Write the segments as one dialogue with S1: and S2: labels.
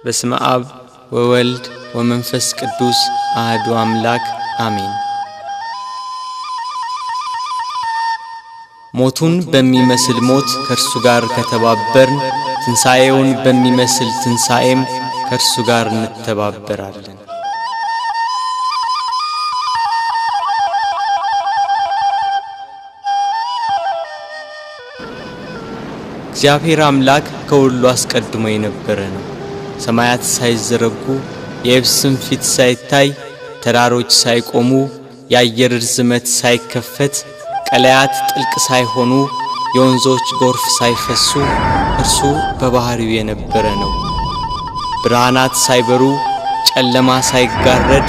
S1: በስመ አብ ወወልድ ወመንፈስ ቅዱስ አሐዱ አምላክ አሜን። ሞቱን በሚመስል ሞት ከእርሱ ጋር ከተባበርን ትንሣኤውን በሚመስል ትንሣኤም ከእርሱ ጋር እንተባበራለን። እግዚአብሔር አምላክ ከሁሉ አስቀድሞ የነበረ ነው። ሰማያት ሳይዘረጉ የየብስም ፊት ሳይታይ ተራሮች ሳይቆሙ የአየር ርዝመት ሳይከፈት ቀላያት ጥልቅ ሳይሆኑ የወንዞች ጎርፍ ሳይፈሱ እርሱ በባህሪው የነበረ ነው። ብርሃናት ሳይበሩ ጨለማ ሳይጋረድ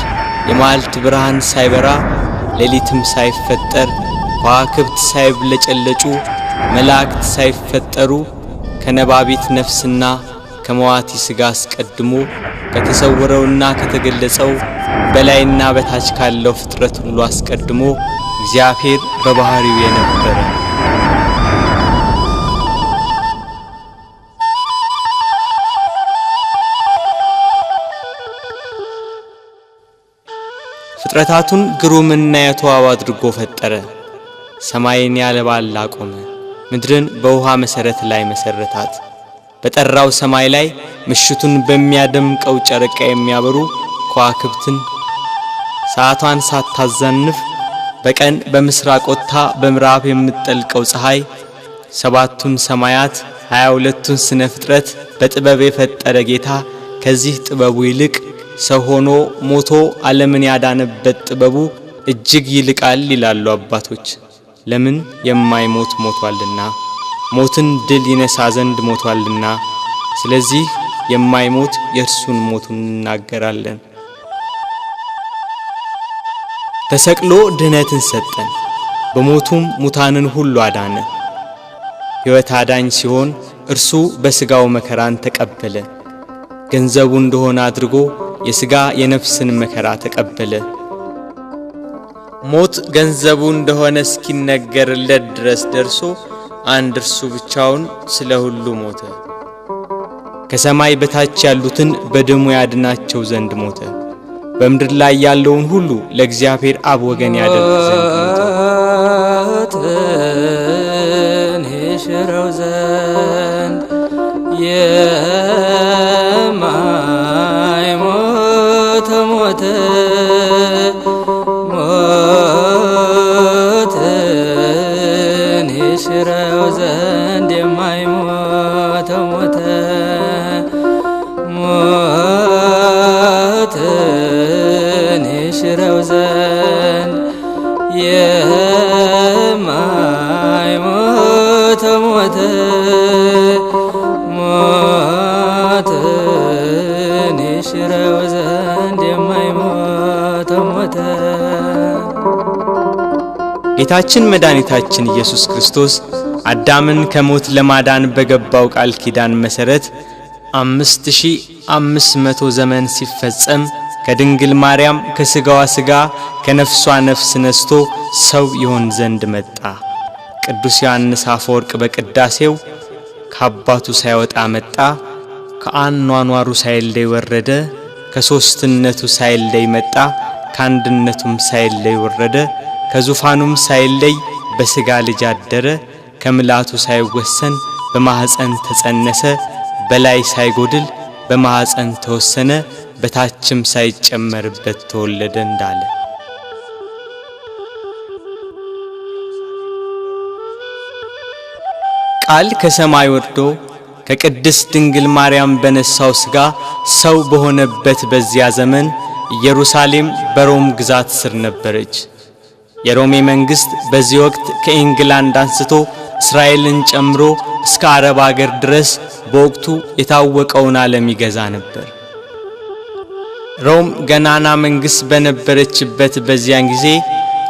S1: የመዓልት ብርሃን ሳይበራ ሌሊትም ሳይፈጠር ከዋክብት ሳይብለጨለጩ መላእክት ሳይፈጠሩ ከነባቢት ነፍስና ከመዋቲ ሥጋ አስቀድሞ ከተሰወረውና ከተገለጸው በላይና በታች ካለው ፍጥረት ሁሉ አስቀድሞ እግዚአብሔር በባህሪው የነበረ ነው። ፍጥረታቱን ግሩምና የተዋበ አድርጎ ፈጠረ። ሰማይን ያለ ባል አቆመ፣ ምድርን በውሃ መሰረት ላይ መሰረታት። በጠራው ሰማይ ላይ ምሽቱን በሚያደምቀው ጨረቃ የሚያበሩ ከዋክብትን ሰዓቷን ሳታዛንፍ በቀን በምስራቅ ወጥታ በምዕራብ የምትጠልቀው ፀሐይ ሰባቱን ሰማያት 22ቱን ስነ ፍጥረት በጥበብ የፈጠረ ጌታ ከዚህ ጥበቡ ይልቅ ሰው ሆኖ ሞቶ ዓለምን ያዳነበት ጥበቡ እጅግ ይልቃል ይላሉ አባቶች። ለምን የማይሞት ሞቷልና፣ ሞትን ድል ይነሳ ዘንድ ሞቷልና። ስለዚህ የማይሞት የእርሱን ሞቱን እናገራለን። ተሰቅሎ ድህነትን ሰጠን፣ በሞቱም ሙታንን ሁሉ አዳነ። ሕይወት አዳኝ ሲሆን እርሱ በሥጋው መከራን ተቀበለ። ገንዘቡ እንደሆነ አድርጎ የሥጋ የነፍስን መከራ ተቀበለ። ሞት ገንዘቡ እንደሆነ እስኪነገርለት ድረስ ደርሶ አንድ እርሱ ብቻውን ስለ ሁሉ ሞተ። ከሰማይ በታች ያሉትን በደሙ ያድናቸው ዘንድ ሞተ። በምድር ላይ ያለውን ሁሉ ለእግዚአብሔር አብ ወገን ያደርግ ዘንድ ሞተ።
S2: ይሽረው ዘንድ የማይሞት ሞተ፣ ሞትን ይሽረው ዘንድ የማይሞት ሞተ፣ ሞትን ይሽረው ዘንድ የማይሞት ሞተ፣ ሞትን ይሽረው ዘንድ የማይሞት ሞተ።
S1: ጌታችን መድኃኒታችን ኢየሱስ ክርስቶስ አዳምን ከሞት ለማዳን በገባው ቃል ኪዳን መሰረት 5500 ዘመን ሲፈጸም ከድንግል ማርያም ከሥጋዋ ሥጋ ከነፍሷ ነፍስ ነስቶ ሰው ይሆን ዘንድ መጣ። ቅዱስ ዮሐንስ አፈወርቅ በቅዳሴው ከአባቱ ሳይወጣ መጣ፣ ከአኗኗሩ ሳይለይ ወረደ፣ ከሦስትነቱ ሳይለይ መጣ፣ ከአንድነቱም ሳይለይ ወረደ፣ ከዙፋኑም ሳይለይ በሥጋ ልጅ አደረ፣ ከምልአቱ ሳይወሰን በማኅፀን ተጸነሰ፣ በላይ ሳይጎድል በማኅፀን ተወሰነ፣ በታችም ሳይጨመርበት ተወለደ እንዳለ ቃል ከሰማይ ወርዶ ከቅድስት ድንግል ማርያም በነሳው ሥጋ ሰው በሆነበት በዚያ ዘመን ኢየሩሳሌም በሮም ግዛት ስር ነበረች። የሮሜ መንግሥት በዚህ ወቅት ከኢንግላንድ አንስቶ እስራኤልን ጨምሮ እስከ አረብ አገር ድረስ በወቅቱ የታወቀውን ዓለም ይገዛ ነበር። ሮም ገናና መንግሥት በነበረችበት በዚያን ጊዜ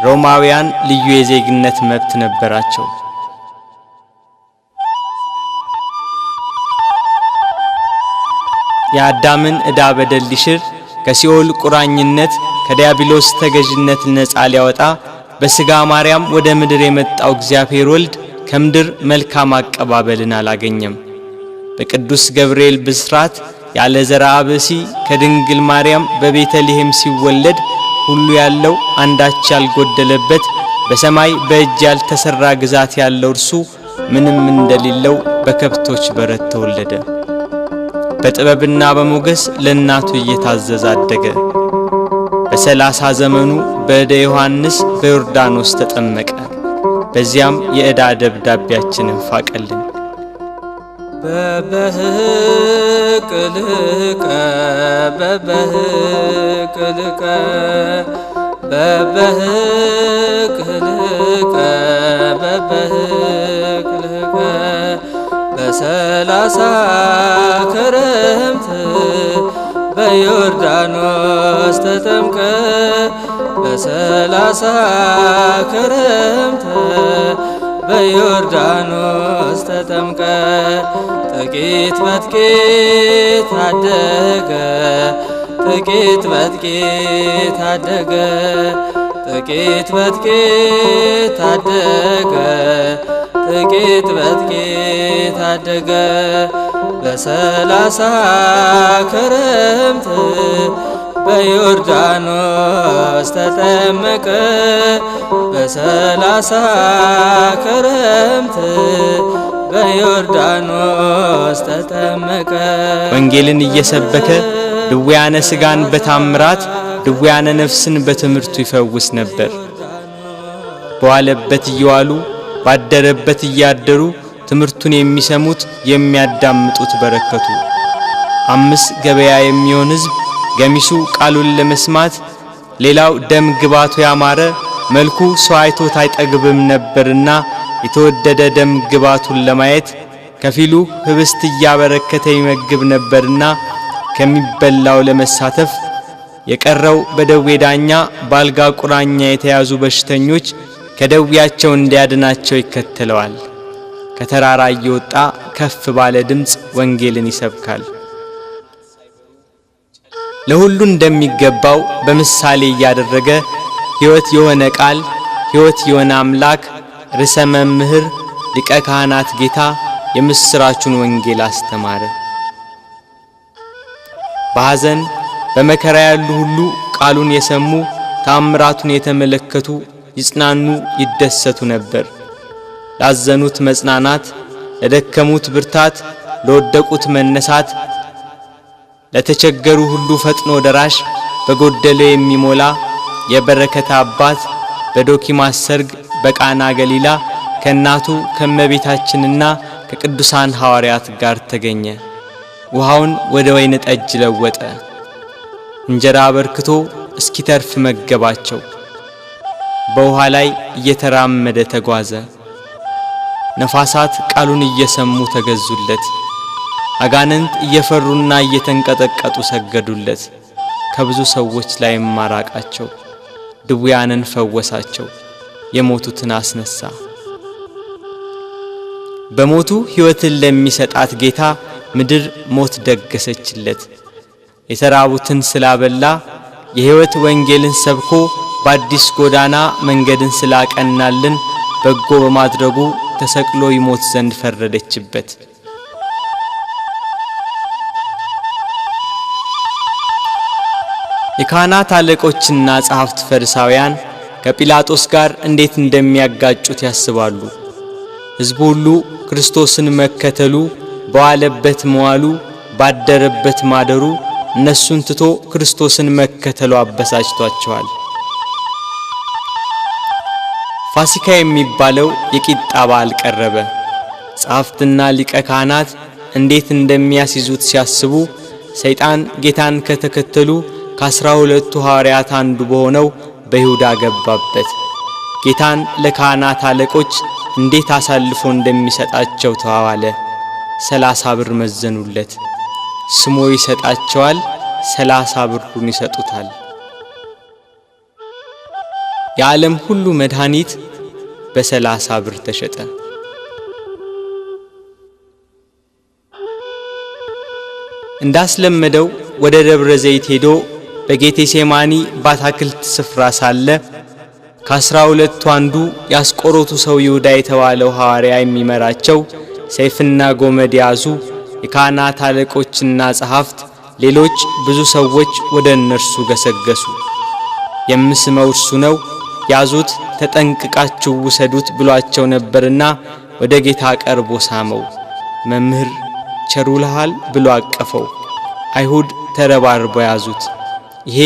S1: ሮማውያን ልዩ የዜግነት መብት ነበራቸው። የአዳምን ዕዳ በደል ሊሽር ከሲኦል ቁራኝነት ከዲያብሎስ ተገዥነት ነፃ ሊያወጣ በሥጋ ማርያም ወደ ምድር የመጣው እግዚአብሔር ወልድ ከምድር መልካም አቀባበልን አላገኘም። በቅዱስ ገብርኤል ብስራት ያለ ዘርአ ብእሲ ከድንግል ማርያም በቤተልሔም ሲወለድ ሁሉ ያለው አንዳች ያልጎደለበት በሰማይ በእጅ ያልተሰራ ግዛት ያለው እርሱ ምንም እንደሌለው በከብቶች በረት ተወለደ። በጥበብና በሞገስ ለእናቱ እየታዘዘ አደገ። በ30 ዘመኑ በእደ ዮሐንስ በዮርዳኖስ ተጠመቀ። በዚያም የዕዳ ደብዳቤያችንን ፋቀልን።
S2: በበህቅልቀ በበህቅልቀ በበህቅልቀ በበህቅልቀ በ30 ክረምት በዮርዳኖስ ተጠምቀ በ30 ክረምት በዮርዳኖስ ተጠምቀ ጥቂት በጥቂት አደገ ጥቂት በጥቂት አደገ ጥቂት በጥቂት አደገ ጥቂት በጥቂት አደገ በ30 ክረምት በዮርዳኖስ ተጠመቀ በ30 ክረምት በዮርዳኖስ ተጠመቀ።
S1: ወንጌልን እየሰበከ ድውያነ ሥጋን በታምራት ድውያነ ነፍስን በትምህርቱ ይፈውስ ነበር። በዋለበት እየዋሉ ባደረበት እያደሩ ትምህርቱን የሚሰሙት የሚያዳምጡት በረከቱ። 5 ገበያ የሚሆን ሕዝብ ገሚሱ ቃሉን ለመስማት ሌላው ደም ግባቱ ያማረ መልኩ ሰው አይቶት አይጠግብም ነበርና የተወደደ ደም ግባቱን ለማየት ከፊሉ ህብስት እያበረከተ ይመግብ ነበርና ከሚበላው ለመሳተፍ የቀረው በደዌ ዳኛ ባልጋ ቁራኛ የተያዙ በሽተኞች ከደዌያቸው እንዲያድናቸው ይከተለዋል። ከተራራ እየወጣ ከፍ ባለ ድምፅ ወንጌልን ይሰብካል። ለሁሉ እንደሚገባው በምሳሌ እያደረገ ሕይወት የሆነ ቃል ሕይወት የሆነ አምላክ ርዕሰ መምህር ሊቀ ካህናት ጌታ የምስራቹን ወንጌል አስተማረ። በሐዘን በመከራ ያሉ ሁሉ ቃሉን የሰሙ ታምራቱን የተመለከቱ ይጽናኑ ይደሰቱ ነበር። ላዘኑት መጽናናት፣ ለደከሙት ብርታት፣ ለወደቁት መነሳት፣ ለተቸገሩ ሁሉ ፈጥኖ ደራሽ በጎደለ የሚሞላ የበረከት አባት በዶኪማስ ሰርግ በቃና ገሊላ ከእናቱ ከመቤታችንና ከቅዱሳን ሐዋርያት ጋር ተገኘ። ውሃውን ወደ ወይን ጠጅ ለወጠ። እንጀራ አበርክቶ እስኪተርፍ መገባቸው። በውሃ ላይ እየተራመደ ተጓዘ። ነፋሳት ቃሉን እየሰሙ ተገዙለት። አጋንንት እየፈሩና እየተንቀጠቀጡ ሰገዱለት። ከብዙ ሰዎች ላይ ማራቃቸው። ድውያንን ፈወሳቸው። የሞቱትን አስነሳ። በሞቱ ሕይወትን ለሚሰጣት ጌታ ምድር ሞት ደገሰችለት። የተራቡትን ስላበላ የሕይወት ወንጌልን ሰብኮ በአዲስ ጎዳና መንገድን ስላቀናልን በጎ በማድረጉ ተሰቅሎ ይሞት ዘንድ ፈረደችበት። የካህናት አለቆችና ጸሐፍት ፈሪሳውያን ከጲላጦስ ጋር እንዴት እንደሚያጋጩት ያስባሉ። ሕዝቡ ሁሉ ክርስቶስን መከተሉ፣ በዋለበት መዋሉ፣ ባደረበት ማደሩ እነሱን ትቶ ክርስቶስን መከተሉ አበሳጭቷቸዋል። ፋሲካ የሚባለው የቂጣ በዓል ቀረበ። ጸሐፍትና ሊቀ ካህናት እንዴት እንደሚያስይዙት ሲያስቡ ሰይጣን ጌታን ከተከተሉ ከ12ቱ ሐዋርያት አንዱ በሆነው በይሁዳ ገባበት። ጌታን ለካህናት አለቆች እንዴት አሳልፎ እንደሚሰጣቸው ተዋዋለ። 30 ብር መዘኑለት። ስሞ ይሰጣቸዋል፣ 30 ብሩን ይሰጡታል። የዓለም ሁሉ መድኃኒት በ30 ብር ተሸጠ። እንዳስለመደው ወደ ደብረ ዘይት ሄዶ በጌቴሴማኒ ባታክልት ስፍራ ሳለ ከ12ቱ አንዱ ያስቆሮቱ ሰው ይሁዳ የተባለው ሐዋርያ የሚመራቸው ሰይፍና ጎመድ ያዙ የካህናት አለቆችና ጸሐፍት፣ ሌሎች ብዙ ሰዎች ወደ እነርሱ ገሰገሱ። የምስመው እርሱ ነው፣ ያዙት፣ ተጠንቅቃችሁ ውሰዱት ብሏቸው ነበርና ወደ ጌታ ቀርቦ ሳመው። መምህር ቸሩልሃል ብሎ አቀፈው። አይሁድ ተረባርበው ያዙት። ይሄ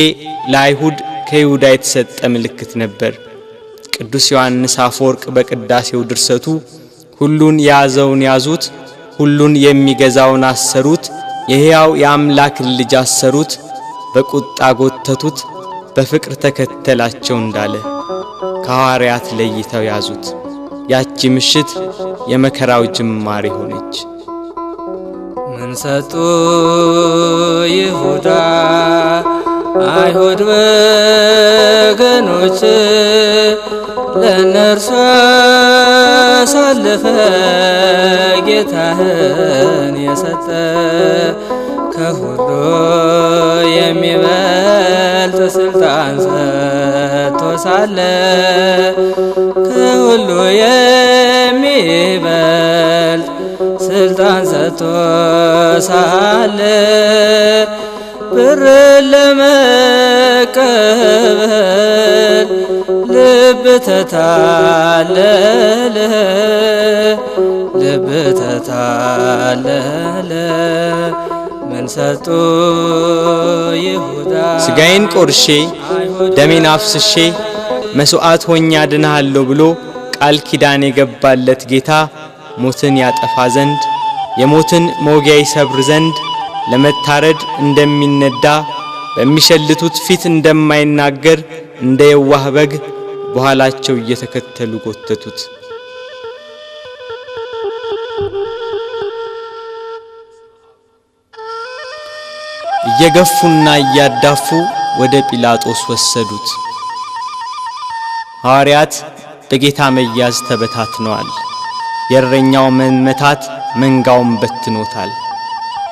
S1: ለአይሁድ ከይሁዳ የተሰጠ ምልክት ነበር። ቅዱስ ዮሐንስ አፈወርቅ በቅዳሴው ድርሰቱ ሁሉን የያዘውን ያዙት፣ ሁሉን የሚገዛውን አሰሩት፣ የሕያው የአምላክን ልጅ አሰሩት፣ በቁጣ ጎተቱት፣ በፍቅር ተከተላቸው እንዳለ ከሐዋርያት ለይተው ያዙት። ያቺ ምሽት የመከራው ጅማሬ ሆነች።
S2: ምን ሰጡ ይሁዳ አይሁድ ወገኖች ለነርሱ አሳልፈ ጌታህን የሰጠ ከሁሉ የሚበልጥ ስልጣን ሰጥቶ ሳለ ከሁሉ የሚበልጥ ስልጣን ሰጥቶ ሳለ ብር ለመቀበል ልብ ተታለለ፣ ልብ ተታለለ። ምን ሰጡ ይሁዳ
S1: ሥጋዬን ቆርሼ ደሜን አፍስሼ መሥዋዕት ሆኜ አድንሃለሁ ብሎ ቃል ኪዳን የገባለት ጌታ ሞትን ያጠፋ ዘንድ የሞትን መውጊያ ይሰብር ዘንድ ለመታረድ እንደሚነዳ በሚሸልቱት ፊት እንደማይናገር እንደ የዋህ በግ በኋላቸው እየተከተሉ ጎተቱት። እየገፉና እያዳፉ ወደ ጲላጦስ ወሰዱት። ሐዋርያት በጌታ መያዝ ተበታትነዋል። የእረኛው መመታት መንጋውን በትኖታል።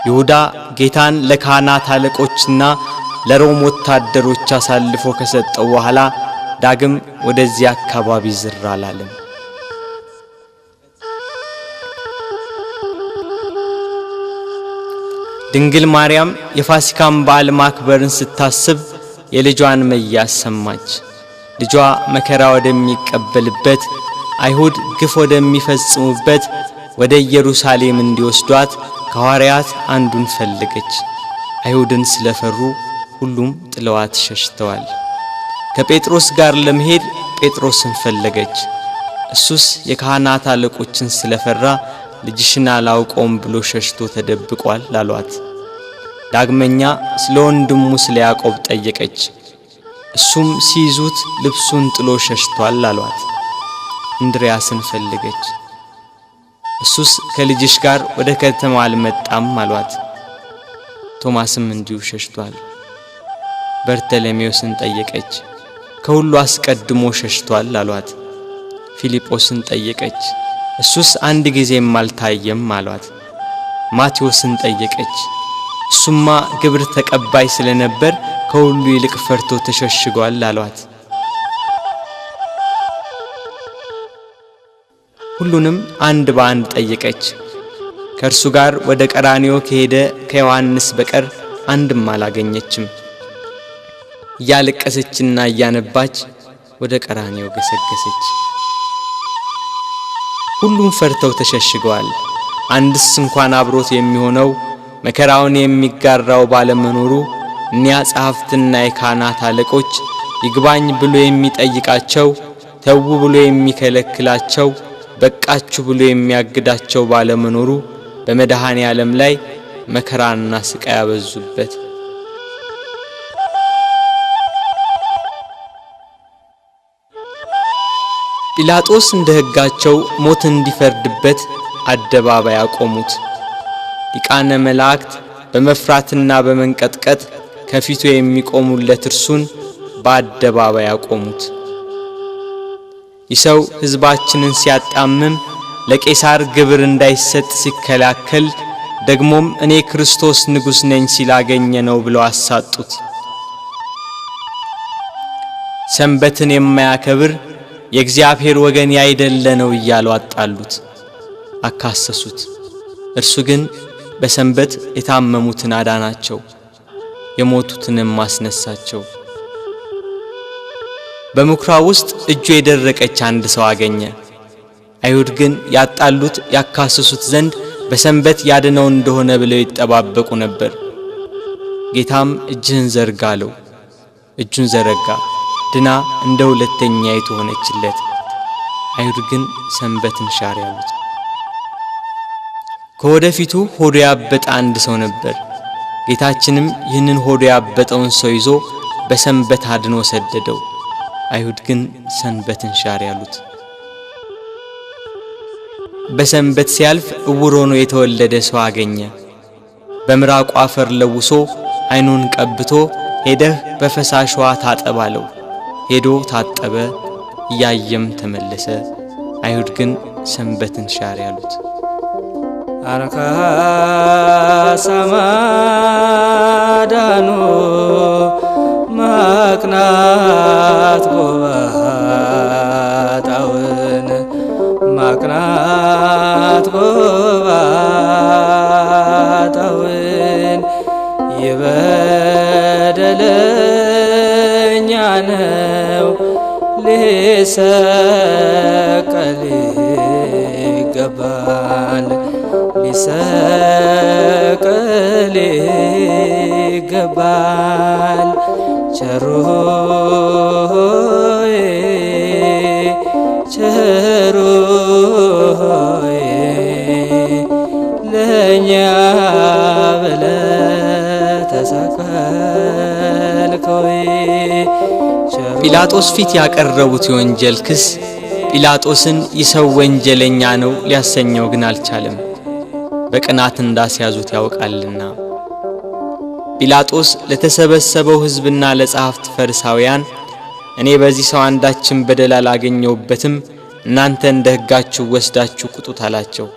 S1: ይሁዳ ጌታን ለካህናት አለቆችና ለሮም ወታደሮች አሳልፎ ከሰጠው በኋላ ዳግም ወደዚህ አካባቢ ዝር አላለም። ድንግል ማርያም የፋሲካን በዓል ማክበርን ስታስብ የልጇን መያዝ ሰማች። ልጇ መከራ ወደሚቀበልበት አይሁድ ግፍ ወደሚፈጽሙበት ወደ ኢየሩሳሌም እንዲወስዷት ከሐዋርያት አንዱን ፈለገች። አይሁድን ስለፈሩ ሁሉም ጥለዋት ሸሽተዋል። ከጴጥሮስ ጋር ለመሄድ ጴጥሮስን ፈለገች። እሱስ የካህናት አለቆችን ስለፈራ ልጅሽን አላውቀውም ብሎ ሸሽቶ ተደብቋል አሏት። ዳግመኛ ስለ ወንድሙ ስለ ያዕቆብ ጠየቀች። እሱም ሲይዙት ልብሱን ጥሎ ሸሽቷል አሏት። እንድርያስን ፈለገች። እሱስ ከልጅሽ ጋር ወደ ከተማ አልመጣም አሏት። ቶማስም እንዲሁ ሸሽቷል። በርተለሜዎስን ጠየቀች። ከሁሉ አስቀድሞ ሸሽቷል አሏት። ፊልጶስን ጠየቀች። እሱስ አንድ ጊዜም አልታየም አሏት። ማቴዎስን ጠየቀች። እሱማ ግብር ተቀባይ ስለነበር ከሁሉ ይልቅ ፈርቶ ተሸሽጓል አሏት። ሁሉንም አንድ በአንድ ጠየቀች። ከእርሱ ጋር ወደ ቀራንዮ ከሄደ ከዮሐንስ በቀር አንድም አላገኘችም። እያለቀሰችና እያነባች ወደ ቀራንዮ ገሰገሰች። ሁሉም ፈርተው ተሸሽገዋል። አንድስ እንኳን አብሮት የሚሆነው መከራውን የሚጋራው ባለመኖሩ እኒያ ጸሐፍትና የካህናት አለቆች ይግባኝ ብሎ የሚጠይቃቸው፣ ተው ብሎ የሚከለክላቸው፣ በቃችሁ ብሎ የሚያግዳቸው ባለመኖሩ በመድኃኔ ዓለም ላይ መከራና ስቃይ ያበዙበት። ጲላጦስ እንደ ሕጋቸው ሞት እንዲፈርድበት አደባባይ አቆሙት። ሊቃነ መላእክት በመፍራትና በመንቀጥቀጥ ከፊቱ የሚቆሙለት እርሱን በአደባባይ አቆሙት። ይሰው ሕዝባችንን ሲያጣምም ለቄሳር ግብር እንዳይሰጥ ሲከላከል ደግሞም እኔ ክርስቶስ ንጉሥ ነኝ ሲላገኘ ነው ብለው አሳጡት። ሰንበትን የማያከብር የእግዚአብሔር ወገን ያይደለ ነው እያሉ አጣሉት፣ አካሰሱት። እርሱ ግን በሰንበት የታመሙትን አዳናቸው፣ የሞቱትንም ማስነሳቸው። በምኵራብ ውስጥ እጁ የደረቀች አንድ ሰው አገኘ። አይሁድ ግን ያጣሉት ያካስሱት ዘንድ በሰንበት ያድነው እንደሆነ ብለው ይጠባበቁ ነበር። ጌታም እጅህን ዘርጋ አለው። እጁን ዘረጋ፣ ድና እንደ ሁለተኛይቱ ሆነችለት። አይሁድ ግን ሰንበትን ሻር ያሉት። ከወደፊቱ ሆዱ ያበጠ አንድ ሰው ነበር። ጌታችንም ይህንን ሆዱ ያበጠውን ሰው ይዞ በሰንበት አድኖ ሰደደው። አይሁድ ግን ሰንበትን ሻር ያሉት። በሰንበት ሲያልፍ ዕውር ሆኖ የተወለደ ሰው አገኘ። በምራቁ አፈር ለውሶ አይኑን ቀብቶ ሄደህ በፈሳሽ ውሃ ታጠብ አለው። ሄዶ ታጠበ፣ እያየም ተመለሰ። አይሁድ ግን ሰንበትን ሻር ያሉት።
S2: አረካ ሰማዳኑ ማቅናት ጎባጣውን ማቅናት ጎባጣውን የበደለኛ ነው ሊሰቀል ይገባል ሊሰቀል ይገባል ቸሩ ሆይ ቸሩ ሆይ ለእኛ ብለህ ተሰቀልከው።
S1: ጲላጦስ ፊት ያቀረቡት የወንጀል ክስ ጲላጦስን ይሰው ወንጀለኛ ነው ሊያሰኘው ግን አልቻለም፣ በቅናት እንዳስያዙት ያውቃልና። ጲላጦስ ለተሰበሰበው ሕዝብና ለጸሐፍት ፈሪሳውያን እኔ በዚህ ሰው አንዳችን በደል አላገኘሁበትም፣ እናንተ እንደ ሕጋችሁ ወስዳችሁ ቁጡት አላቸው።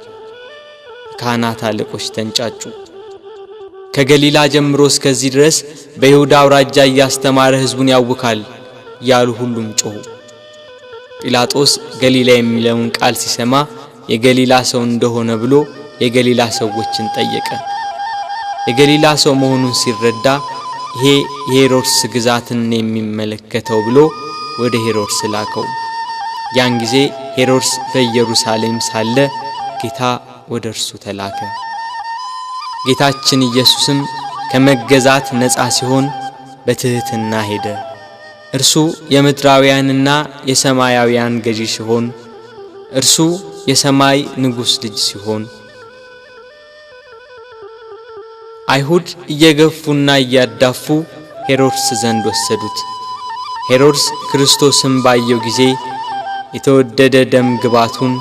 S1: ካህናት አለቆች ተንጫጩ። ከገሊላ ጀምሮ እስከዚህ ድረስ በይሁዳ አውራጃ እያስተማረ ሕዝቡን ያውካል ያሉ ሁሉም ጮኹ። ጲላጦስ ገሊላ የሚለውን ቃል ሲሰማ የገሊላ ሰው እንደሆነ ብሎ የገሊላ ሰዎችን ጠየቀ። የገሊላ ሰው መሆኑን ሲረዳ ይሄ የሄሮድስ ግዛትን የሚመለከተው ብሎ ወደ ሄሮድስ ላከው። ያን ጊዜ ሄሮድስ በኢየሩሳሌም ሳለ ጌታ ወደ እርሱ ተላከ። ጌታችን ኢየሱስም ከመገዛት ነፃ ሲሆን በትሕትና ሄደ። እርሱ የምድራውያንና የሰማያውያን ገዢ ሲሆን እርሱ የሰማይ ንጉሥ ልጅ ሲሆን አይሁድ እየገፉና እያዳፉ ሄሮድስ ዘንድ ወሰዱት። ሄሮድስ ክርስቶስን ባየው ጊዜ የተወደደ ደም ግባቱን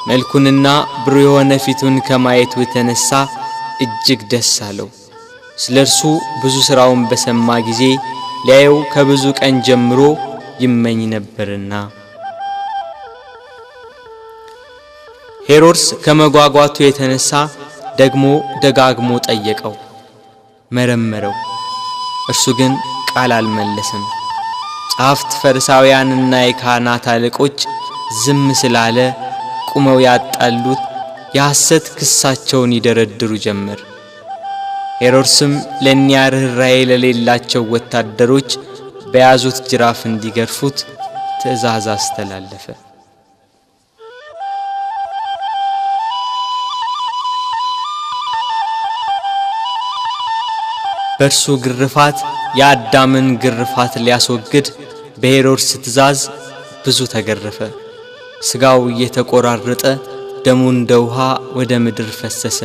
S1: መልኩንና ብሩህ የሆነ ፊቱን ከማየቱ የተነሳ እጅግ ደስ አለው። ስለ እርሱ ብዙ ሥራውን በሰማ ጊዜ ሊያየው ከብዙ ቀን ጀምሮ ይመኝ ነበርና። ሄሮድስ ከመጓጓቱ የተነሳ ደግሞ ደጋግሞ ጠየቀው፣ መረመረው። እርሱ ግን ቃል አልመለሰም። ጸሐፍት ፈሪሳውያንና የካህናት አለቆች ዝም ስላለ ቁመው ያጣሉት የሐሰት ክሳቸውን ይደረድሩ ጀመር። ሄሮድስም ለእኒያ ርኅራኄ ለሌላቸው ወታደሮች በያዙት ጅራፍ እንዲገርፉት ትእዛዝ አስተላለፈ። በእርሱ ግርፋት የአዳምን ግርፋት ሊያስወግድ በሄሮድስ ትእዛዝ ብዙ ተገረፈ። ሥጋው እየተቆራረጠ ደሙ እንደ ውሃ ወደ ምድር ፈሰሰ።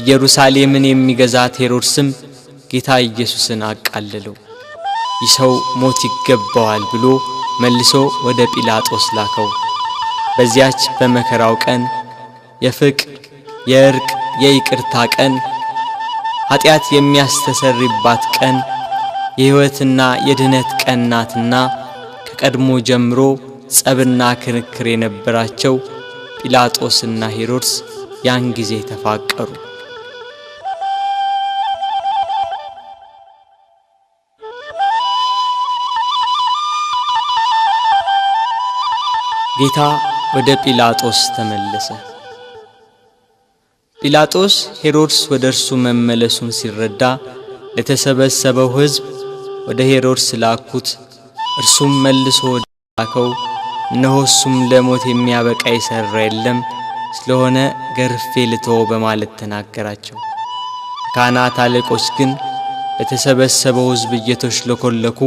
S1: ኢየሩሳሌምን የሚገዛት ሄሮድስም ጌታ ኢየሱስን አቃለለው። ይህ ሰው ሞት ይገባዋል ብሎ መልሶ ወደ ጲላጦስ ላከው። በዚያች በመከራው ቀን የፍቅር የእርቅ የይቅርታ ቀን ኃጢአት የሚያስተሰርይባት ቀን የሕይወትና የድነት ቀን ናትና ከቀድሞ ጀምሮ ጸብና ክርክር የነበራቸው ጲላጦስና ሄሮድስ ያን ጊዜ ተፋቀሩ። ጌታ ወደ ጲላጦስ ተመለሰ። ጲላጦስ ሄሮድስ ወደ እርሱ መመለሱን ሲረዳ ለተሰበሰበው ሕዝብ ወደ ሄሮድስ ላኩት። እርሱም መልሶ ወደ ላከው እነሆ እሱም ለሞት የሚያበቃ የሠራ የለም፣ ስለሆነ ገርፌ ልተወው በማለት ተናገራቸው። ካህናት አለቆች ግን በተሰበሰበው ሕዝብ እየተሽለኮለኩ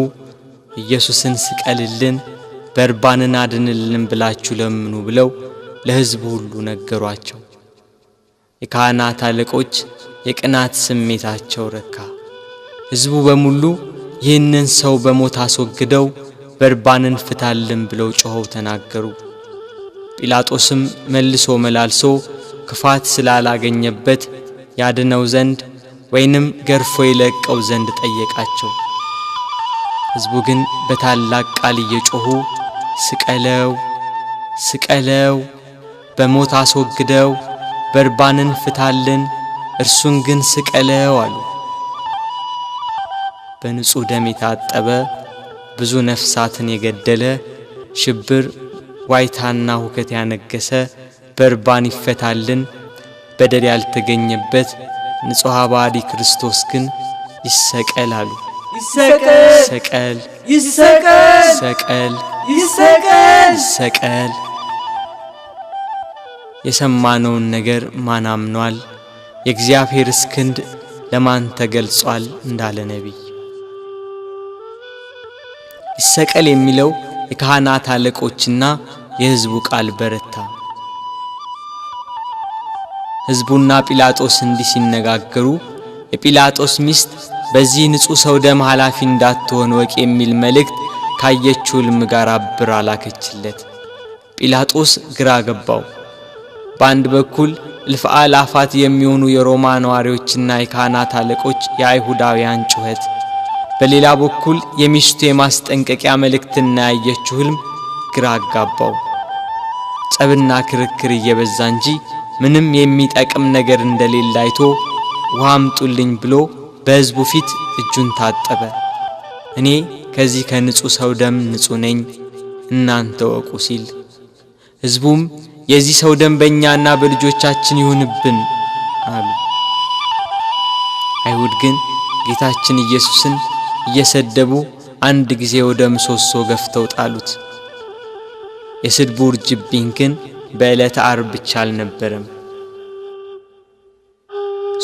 S1: ኢየሱስን ስቀልልን፣ በርባንን አድንልን ብላችሁ ለምኑ ብለው ለሕዝቡ ሁሉ ነገሯቸው። የካህናት አለቆች የቅናት ስሜታቸው ረካ። ሕዝቡ በሙሉ ይህንን ሰው በሞት አስወግደው በርባንን ፍታልን ብለው ጮኸው ተናገሩ። ጲላጦስም መልሶ መላልሶ ክፋት ስላላገኘበት ያድነው ዘንድ ወይንም ገርፎ ይለቀው ዘንድ ጠየቃቸው። ሕዝቡ ግን በታላቅ ቃል እየጮኹ ስቀለው፣ ስቀለው፣ በሞት አስወግደው፣ በርባንን ፍታልን፣ እርሱን ግን ስቀለው አሉ። በንጹሕ ደም የታጠበ ብዙ ነፍሳትን የገደለ ሽብር ዋይታና ሁከት ያነገሰ በርባን ይፈታልን፣ በደል ያልተገኘበት ንጹሕ ባዲ ክርስቶስ ግን ይሰቀል አሉ። ይሰቀል፣ ይሰቀል፣ ይሰቀል፣ ይሰቀል፣ ይሰቀል። የሰማነውን ነገር ማን አምኗል? የእግዚአብሔርስ ክንድ ለማን ተገልጿል? እንዳለ ነቢይ። ይሰቀል የሚለው የካህናት አለቆችና የሕዝቡ ቃል በረታ። ሕዝቡና ጲላጦስ እንዲህ ሲነጋገሩ የጲላጦስ ሚስት በዚህ ንጹሕ ሰው ደም ኃላፊ እንዳትሆን ወቅ የሚል መልእክት ካየችው ሕልም ጋር አብራ ላከችለት። ጲላጦስ ግራ ገባው። በአንድ በኩል እልፍ አእላፋት የሚሆኑ የሮማ ነዋሪዎችና የካህናት አለቆች የአይሁዳውያን ጩኸት፣ በሌላ በኩል የሚስቱ የማስጠንቀቂያ መልእክትና ያየችው ሕልም ግራ አጋባው። ጸብና ክርክር እየበዛ እንጂ ምንም የሚጠቅም ነገር እንደሌለ አይቶ ውሃ አምጡልኝ ብሎ በሕዝቡ ፊት እጁን ታጠበ። እኔ ከዚህ ከንጹሕ ሰው ደም ንጹሕ ነኝ፣ እናንተ ወቁ ሲል፣ ሕዝቡም የዚህ ሰው ደም በእኛና በልጆቻችን ይሁንብን አሉ። አይሁድ ግን ጌታችን ኢየሱስን እየሰደቡ አንድ ጊዜ ወደ ምሰሶ ገፍተው ጣሉት። የስድቡ ውርጅብኝ ግን በዕለተ ዓርብ ብቻ አልነበረም።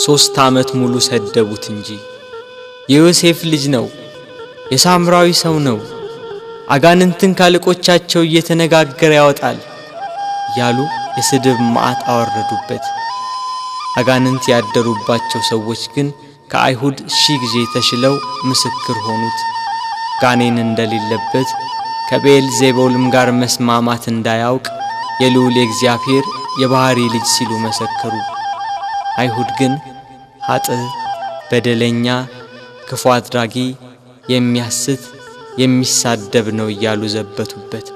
S1: 3 ዓመት ሙሉ ሰደቡት እንጂ። የዮሴፍ ልጅ ነው፣ የሳምራዊ ሰው ነው፣ አጋንንትን ካለቆቻቸው እየተነጋገረ ያወጣል ያሉ የስድብ መዓት አወረዱበት። አጋንንት ያደሩባቸው ሰዎች ግን ከአይሁድ 1000 ጊዜ ተሽለው ምስክር ሆኑት። ጋኔን እንደሌለበት ከቤል ዜቦልም ጋር መስማማት እንዳያውቅ የልዑል የእግዚአብሔር የባህሪ ልጅ ሲሉ መሰከሩ። አይሁድ ግን ኃጥእ፣ በደለኛ፣ ክፉ አድራጊ፣ የሚያስት የሚሳደብ ነው እያሉ ዘበቱበት።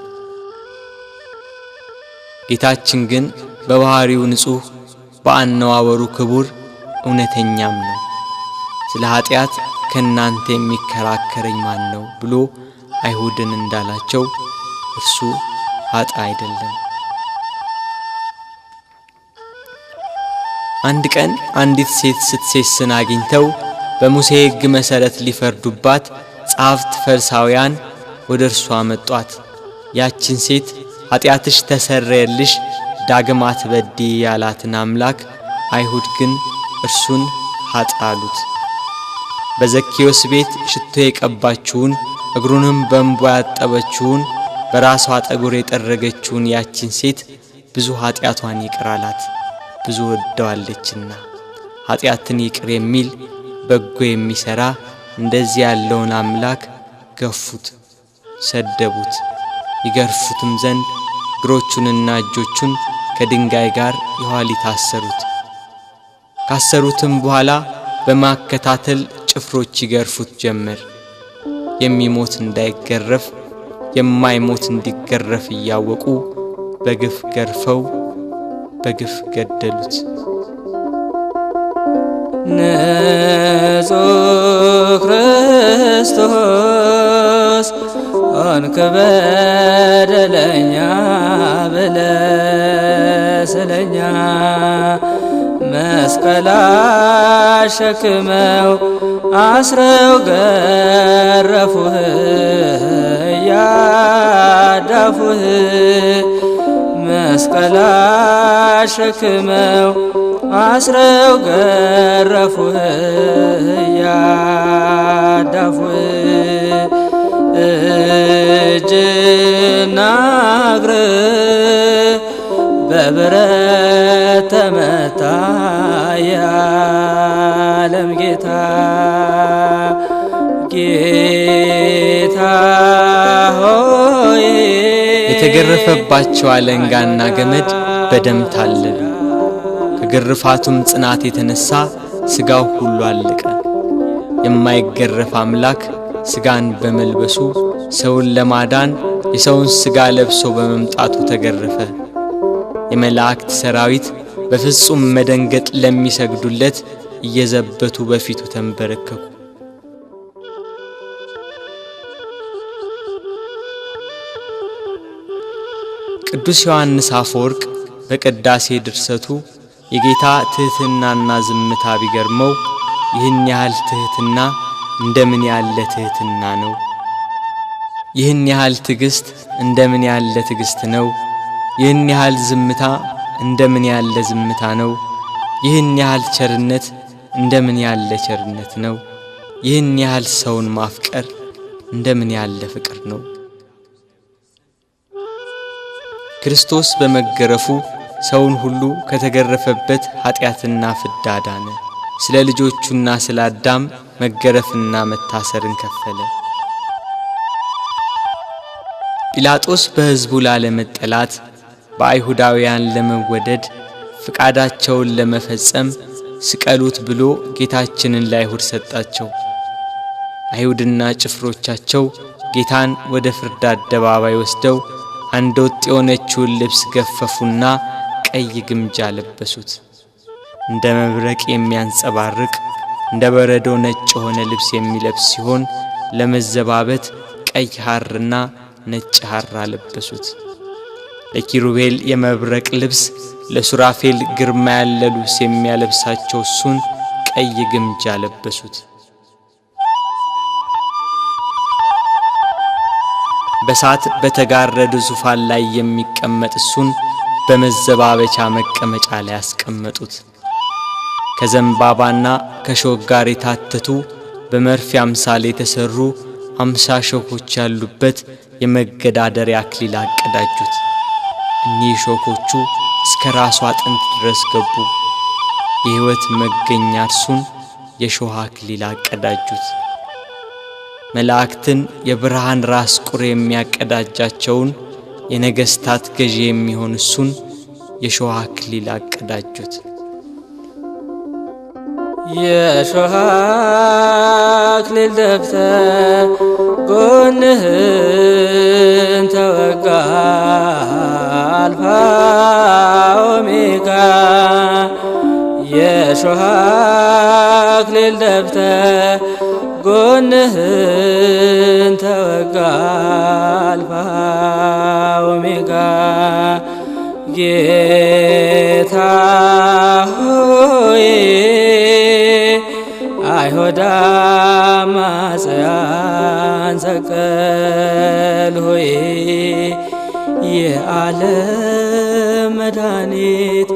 S1: ጌታችን ግን በባህሪው ንጹሕ፣ በአነዋወሩ ክቡር፣ እውነተኛም ነው። ስለ ኃጢአት ከናንተ የሚከራከረኝ ማን ነው ብሎ አይሁድን እንዳላቸው እርሱ ኃጥእ አይደለም። አንድ ቀን አንዲት ሴት ስትሴስን አግኝተው በሙሴ ሕግ መሠረት ሊፈርዱባት ጸሐፍት ፈሪሳውያን ወደ እርሷ አመጧት። ያችን ሴት ኃጢአትሽ ተሰረየልሽ፣ ዳግም አትበድዪ ያላትን አምላክ አይሁድ ግን እርሱን ኃጥእ አሉት። በዘኬዎስ ቤት ሽቶ የቀባችውን እግሩንም በእንባ ያጠበችውን በራሷ ጠጉር የጠረገችውን ያችን ሴት ብዙ ኃጢአቷን ይቅር አላት፣ ብዙ ወደዋለችና። ኃጢአትን ይቅር የሚል በጎ የሚሠራ እንደዚህ ያለውን አምላክ ገፉት፣ ሰደቡት። ይገርፉትም ዘንድ እግሮቹንና እጆቹን ከድንጋይ ጋር የኋሊት አሰሩት። ካሰሩትም በኋላ በማከታተል ጭፍሮች ይገርፉት ጀመር። የሚሞት እንዳይገረፍ የማይሞት እንዲገረፍ እያወቁ በግፍ ገርፈው በግፍ ገደሉት።
S2: ንጹሕ ክርስቶስ ሆንክ በደለኛ ብለህ ስለኛ መስቀል አሸክመው አስረው ገረፉህ ያዳፉህ መስቀል አሸክመው አስረው ገረፉህ ያዳፉህ እጅና እግርህ በብረት ተመታ የዓለም ጌታ ጌታ ሆይ
S1: የተገረፈባቸው አለንጋና ገመድ በደም ታለሉ። ከግርፋቱም ጽናት የተነሳ ሥጋው ሁሉ አለቀ። የማይገረፍ አምላክ ሥጋን በመልበሱ ሰውን ለማዳን የሰውን ሥጋ ለብሶ በመምጣቱ ተገረፈ። የመላእክት ሰራዊት በፍጹም መደንገጥ ለሚሰግዱለት እየዘበቱ በፊቱ ተንበረከኩ። ቅዱስ ዮሐንስ አፈወርቅ በቅዳሴ ድርሰቱ የጌታ ትሕትናና ዝምታ ቢገርመው ይህን ያህል ትሕትና እንደምን ያለ ትሕትና ነው! ይህን ያህል ትዕግስት እንደምን ያለ ትዕግስት ነው! ይህን ያህል ዝምታ እንደምን ያለ ዝምታ ነው! ይህን ያህል ቸርነት እንደምን ያለ ቸርነት ነው! ይህን ያህል ሰውን ማፍቀር እንደምን ያለ ፍቅር ነው! ክርስቶስ በመገረፉ ሰውን ሁሉ ከተገረፈበት ኃጢአትና ፍዳ ዳነ። ስለ ልጆቹና ስለ አዳም መገረፍና መታሰርን ከፈለ። ጲላጦስ በሕዝቡ ላለመጠላት በአይሁዳውያን ለመወደድ ፍቃዳቸውን ለመፈጸም ስቀሉት ብሎ ጌታችንን ለአይሁድ ሰጣቸው። አይሁድና ጭፍሮቻቸው ጌታን ወደ ፍርድ አደባባይ ወስደው አንድ ወጥ የሆነችውን ልብስ ገፈፉና ቀይ ግምጃ ለበሱት። እንደ መብረቅ የሚያንጸባርቅ እንደ በረዶ ነጭ የሆነ ልብስ የሚለብስ ሲሆን ለመዘባበት ቀይ ሐርና ነጭ ሐር አለበሱት። ለኪሩቤል የመብረቅ ልብስ ለሱራፌል ግርማ ያለ ልብስ የሚያለብሳቸው እሱን ቀይ ግምጃ ለበሱት። በሳት በተጋረደ ዙፋን ላይ የሚቀመጥ እሱን በመዘባበቻ መቀመጫ ላይ ያስቀመጡት። ከዘንባባና ከሾህ ጋር የታተቱ በመርፌ አምሳል የተሰሩ 50 ሾኮች ያሉበት የመገዳደሪያ አክሊል አቀዳጁት። እኒህ ሾኮቹ እስከ ራሱ አጥንት ድረስ ገቡ። የሕይወት መገኛ እርሱን የሾህ አክሊል አቀዳጁት። መላእክትን የብርሃን ራስ ቁር የሚያቀዳጃቸውን የነገስታት ገዢ የሚሆን እሱን የሾህ አክሊል አቀዳጁት።
S2: የሾህ አክሊል ደፍተህ ጎንህን ተወጋ አልፋ ኦሜጋ የሾህ አክሊል ደፍተህ ጎንህን ተወጋ አልፋ ኦሜጋ ጌታ ሆይ አይሁድ አማጽያን ሰቀል ሆይ የዓለም መድኃኒት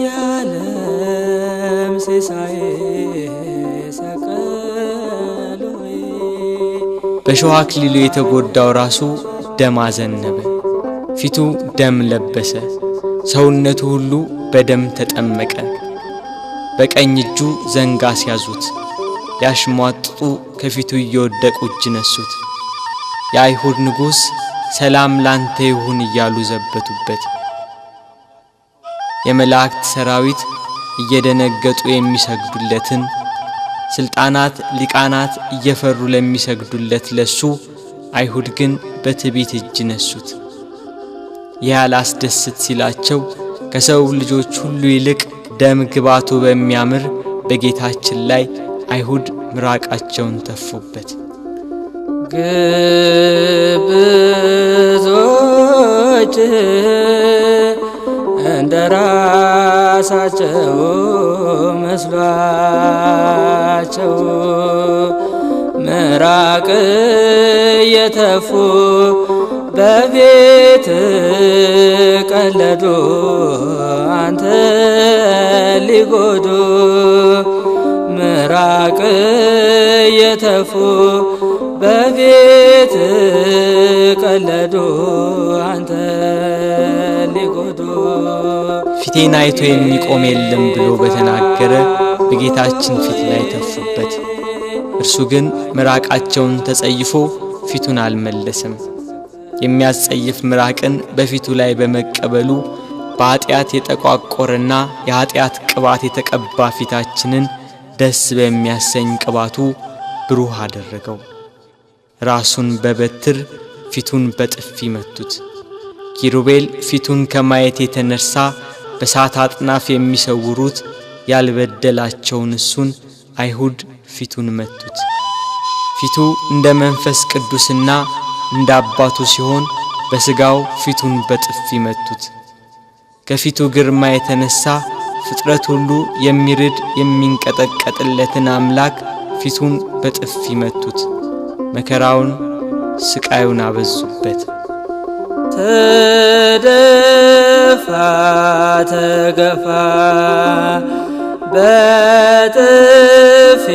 S2: የዓለም ሲሳይ ሰቀል ሆይ።
S1: በሾህ አክሊሉ የተጎዳው ራሱ ደም አዘነበ፣ ፊቱ ደም ለበሰ፣ ሰውነቱ ሁሉ በደም ተጠመቀ። በቀኝ እጁ ዘንግ አስያዙት፣ ሊያሽሟጥጡ ከፊቱ እየወደቁ እጅ ነሱት። የአይሁድ ንጉሥ ሰላም ላንተ ይሁን እያሉ ዘበቱበት። የመላእክት ሰራዊት እየደነገጡ የሚሰግዱለትን፣ ስልጣናት ሊቃናት እየፈሩ ለሚሰግዱለት ለሱ አይሁድ ግን በትዕቢት እጅ ነሱት። ያላስደስት ሲላቸው ከሰው ልጆች ሁሉ ይልቅ ደም ግባቱ በሚያምር በጌታችን ላይ አይሁድ ምራቃቸውን ተፉበት።
S2: ግብዞች እንደ ራሳቸው መስሏቸው ምራቅ የተፉ በቤት ቀለዱ አንተ ሊጎዱ ምራቅ የተፉ በቤት ቀለዱ አንተ ሊጎዱ
S1: ፊቴን አይቶ የሚቆም የለም ብሎ በተናገረ በጌታችን ፊት ላይ ተፉበት። እርሱ ግን ምራቃቸውን ተጸይፎ ፊቱን አልመለሰም። የሚያስጸይፍ ምራቅን በፊቱ ላይ በመቀበሉ በኃጢአት የተቋቆረና የኃጢአት ቅባት የተቀባ ፊታችንን ደስ በሚያሰኝ ቅባቱ ብሩህ አደረገው። ራሱን በበትር ፊቱን በጥፊ መቱት። ኪሩቤል ፊቱን ከማየት የተነሳ በሳት አጥናፍ የሚሰውሩት ያልበደላቸውን እሱን አይሁድ ፊቱን መቱት። ፊቱ እንደ መንፈስ ቅዱስና እንደ አባቱ ሲሆን በሥጋው ፊቱን በጥፊ መቱት። ከፊቱ ግርማ የተነሳ ፍጥረት ሁሉ የሚርድ የሚንቀጠቀጥለትን አምላክ ፊቱን በጥፊ መቱት። መከራውን ስቃዩን አበዙበት።
S2: ተደፋ ተገፋ በጥፊ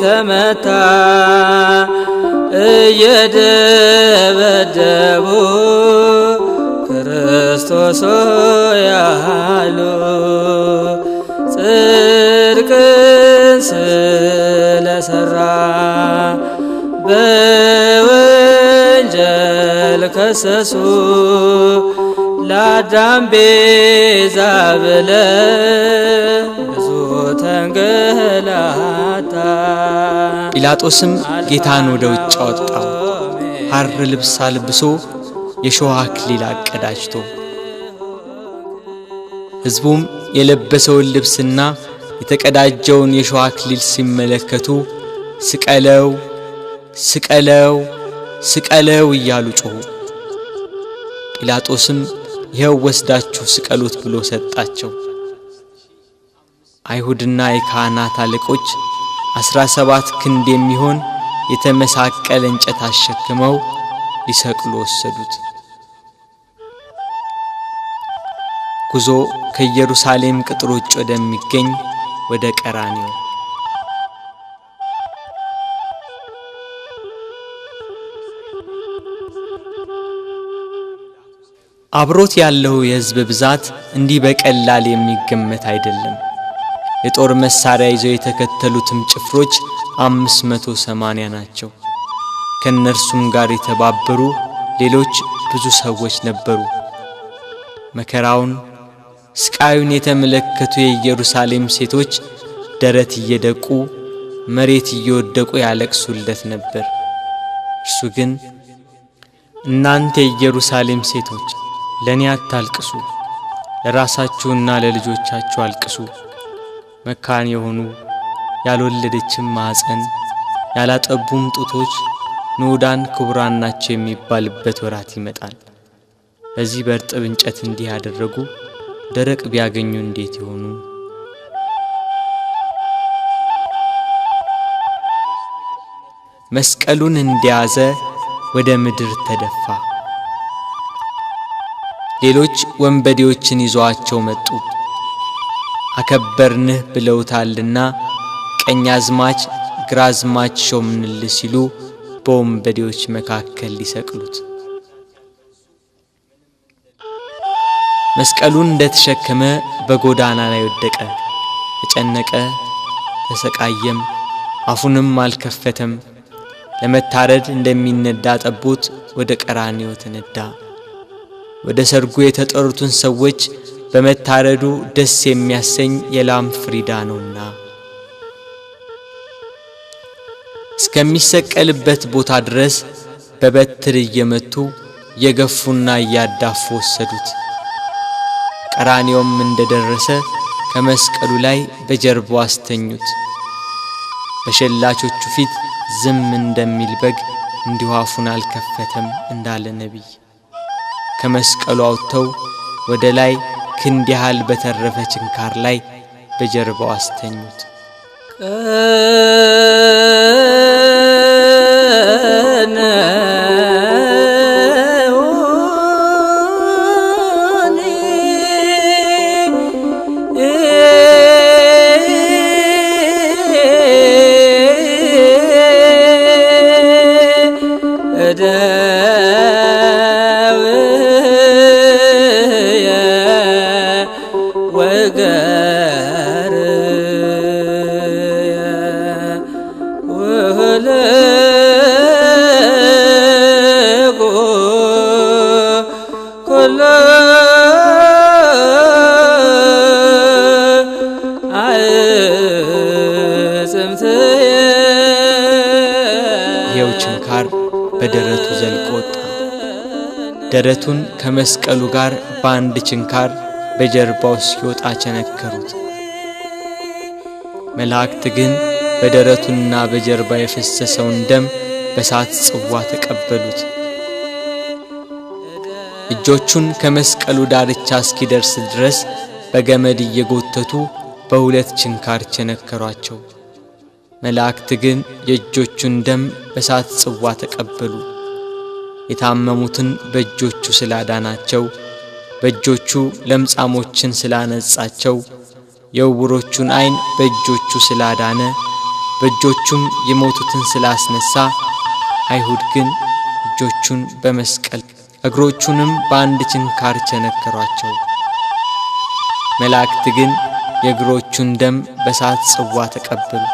S2: ተመታ እየደበደቡ ክርስቶስ ያሉ ጽድቅን ስለሰራ በወንጀል ከሰሱ ለአዳም ቤዛ ብለ ብዙ ተንገላታ።
S1: ጲላጦስም ጌታን ወደ ውጭ አወጣው፣ ሐር ልብስ አልብሶ የሾህ አክሊል አቀዳጅቶ። ሕዝቡም የለበሰውን ልብስና የተቀዳጀውን የሾህ አክሊል ሲመለከቱ ስቀለው ስቀለው ስቀለው እያሉ ጮኹ። ጲላጦስም ይኸው ወስዳችሁ ስቀሉት ብሎ ሰጣቸው። አይሁድና የካህናት አለቆች 17 ክንድ የሚሆን የተመሳቀለ እንጨት አሸክመው ሊሰቅሉ ወሰዱት። ጉዞ ከኢየሩሳሌም ቅጥር ውጭ ወደሚገኝ ወደ ቀራንዮ። አብሮት ያለው የሕዝብ ብዛት እንዲህ በቀላል የሚገመት አይደለም። የጦር መሳሪያ ይዘው የተከተሉትም ጭፍሮች 580 ናቸው። ከነርሱም ጋር የተባበሩ ሌሎች ብዙ ሰዎች ነበሩ። መከራውን ስቃዩን የተመለከቱ የኢየሩሳሌም ሴቶች ደረት እየደቁ መሬት እየወደቁ ያለቅሱለት ነበር። እርሱ ግን እናንተ የኢየሩሳሌም ሴቶች ለኔ አታልቅሱ፣ ለራሳችሁና ለልጆቻችሁ አልቅሱ። መካን የሆኑ ያልወለደችም ማኅፀን ያላጠቡም ጡቶች ንዑዳን ክቡራን ናቸው የሚባልበት ወራት ይመጣል። በዚህ በርጥብ እንጨት እንዲህ ያደረጉ ደረቅ ቢያገኙ እንዴት ይሆኑ? መስቀሉን እንዲያዘ ወደ ምድር ተደፋ። ሌሎች ወንበዴዎችን ይዘዋቸው መጡ። አከበርንህ ብለውታልና ቀኛዝማች ግራዝማች ሾምንልህ ሲሉ በወንበዴዎች መካከል ሊሰቅሉት። መስቀሉን እንደተሸከመ በጎዳና ላይ ወደቀ፣ ተጨነቀ፣ ተሰቃየም፣ አፉንም አልከፈተም። ለመታረድ እንደሚነዳ ጠቦት ወደ ቀራንዮ ተነዳ። ወደ ሰርጉ የተጠሩትን ሰዎች በመታረዱ ደስ የሚያሰኝ የላም ፍሪዳ ነውና እስከሚሰቀልበት ቦታ ድረስ በበትር እየመቱ እየገፉና እያዳፉ ወሰዱት። ቀራንዮም እንደደረሰ ከመስቀሉ ላይ በጀርባው አስተኙት። በሸላቾቹ ፊት ዝም እንደሚል በግ እንዲሁ አፉን አልከፈተም እንዳለ ነቢይ ከመስቀሉ አውጥተው ወደ ላይ ክንድ ያህል በተረፈ ችንካር ላይ በጀርባው አስተኙት።
S2: ይኸው ችንካር በደረቱ ዘልቆ ወጣ።
S1: ደረቱን ከመስቀሉ ጋር በአንድ ችንካር በጀርባው ሲወጣ ቸነከሩት። መላእክት ግን በደረቱና በጀርባ የፈሰሰውን ደም በሳት ጽዋ ተቀበሉት። እጆቹን ከመስቀሉ ዳርቻ እስኪደርስ ድረስ በገመድ እየጎተቱ በሁለት ችንካር ቸነከሯቸው። መላእክት ግን የእጆቹን ደም በሳት ጽዋ ተቀበሉ። የታመሙትን በእጆቹ ስላዳናቸው፣ በእጆቹ ለምጻሞችን ስላነጻቸው፣ የዕውሮቹን ዓይን በእጆቹ ስላዳነ፣ በእጆቹም የሞቱትን ስላስነሳ፣ አይሁድ ግን እጆቹን በመስቀል እግሮቹንም በአንድ ችንካር ቸነከሯቸው። መላእክት ግን የእግሮቹን ደም በሳት ጽዋ ተቀበሉ።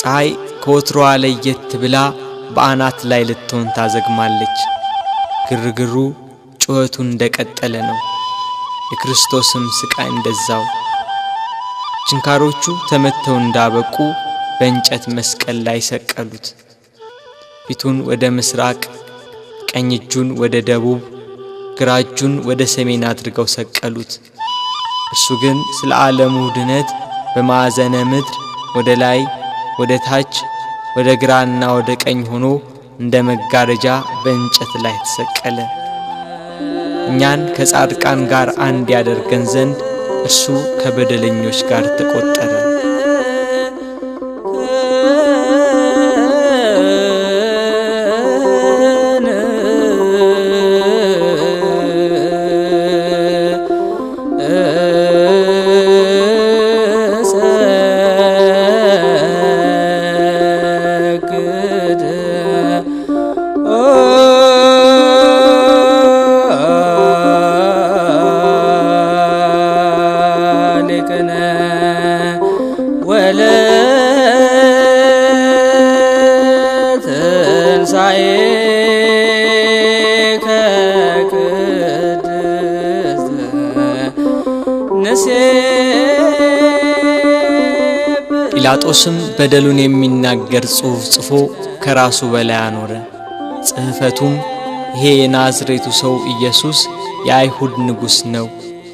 S1: ፀሐይ ከወትሮዋ ለየት ብላ በአናት ላይ ልትሆን ታዘግማለች። ግርግሩ ጩኸቱ እንደቀጠለ ነው። የክርስቶስም ስቃይ እንደዛው። ችንካሮቹ ተመተው እንዳበቁ በእንጨት መስቀል ላይ ሰቀሉት። ፊቱን ወደ ምስራቅ፣ ቀኝ እጁን ወደ ደቡብ፣ ግራ እጁን ወደ ሰሜን አድርገው ሰቀሉት። እርሱ ግን ስለ ዓለሙ ድነት በማዕዘነ ምድር ወደ ላይ ወደ ታች ወደ ግራና ወደ ቀኝ ሆኖ እንደ መጋረጃ በእንጨት ላይ ተሰቀለ። እኛን ከጻድቃን ጋር አንድ ያደርገን ዘንድ እርሱ ከበደለኞች ጋር ተቆጠረ። ጲላጦስም በደሉን የሚናገር ጽሑፍ ጽፎ ከራሱ በላይ አኖረ። ጽሕፈቱም ይሄ የናዝሬቱ ሰው ኢየሱስ የአይሁድ ንጉሥ ነው